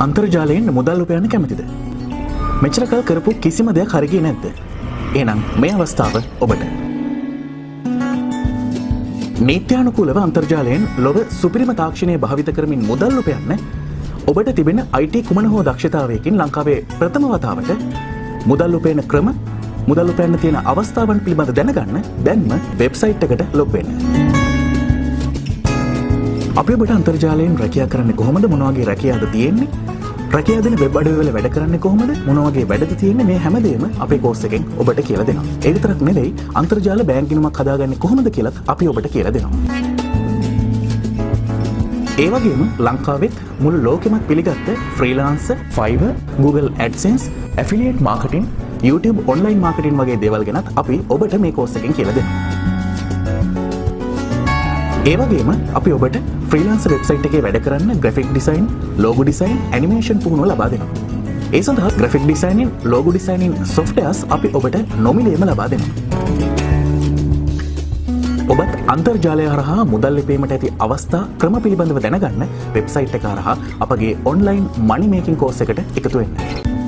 අන්තර්ජාලයෙන් මුදල් උපයන්න කැමතිද? මෙච්චර කල් කරපු කිසිම දෙයක් හරි ගියේ නැද්ද? එහෙනම් මේ අවස්ථාව ඔබට. නීත්‍යානුකූලව අන්තර්ජාලයෙන් ලොව සුපිරිම තාක්ෂණය භාවිත කරමින් මුදල් උපයන්න ඔබට තිබෙන IT කුමන හෝ දක්ෂතාවයකින් ලංකාවේ ප්‍රථම වතාවට මුදල් උපයන ක්‍රම, මුදල් උපයන්න තියෙන අවස්ථාවන් පිළිබඳ දැනගන්න දැන්ම වෙබ්සයිට් එකට ලොග් වෙන්න. අපි ඔබට අන්තර්ජාලයෙන් රැකියා කරන්නේ කොහොමද? මොන වගේ රැකියාද තියෙන්නේ? රැකියා දෙන වෙබ් අඩවි වල වැඩ කරන්නේ කොහොමද? මොන වගේ වැඩද තියෙන්නේ? මේ හැමදේම අපේ කෝස් එකෙන් ඔබට කියලා දෙනවා. ඒ විතරක් නෙවෙයි, අන්තර්ජාල බෑන්ක් ගිණුමක් හදාගන්නේ කොහොමද කියලාත් අපි ඔබට කියලා දෙනවා. ඒ වගේම ලංකාවෙත් මුළු ලෝකෙමත් පිළිගත්ත freelancer, ෆයිවර්, Google AdSense, affiliate marketing, YouTube online marketing වගේ දේවල් ගැනත් අපි ඔබට මේ කෝස් එකෙන් කියලා දෙනවා. ඒ වගේම අපි ඔබට ෆ්‍රීලාන්සර් වෙබ්සයිට් එකේ වැඩ කරන්න graphic design, logo design, animation පුහුණුව ලබා දෙනවා. ඒ සඳහා graphic designing, logo designing softwares අපි ඔබට නොමිලේම ලබා දෙනවා. ඔබත් අන්තර්ජාලය හරහා මුදල් ලිපීමට ඇති අවස්ථා ක්‍රම පිළිබඳව දැනගන්න වෙබ්සයිට් එක හරහා අපගේ ඔන්ලයින් මනි මේකින් කෝස් එකට එකතු වෙන්න.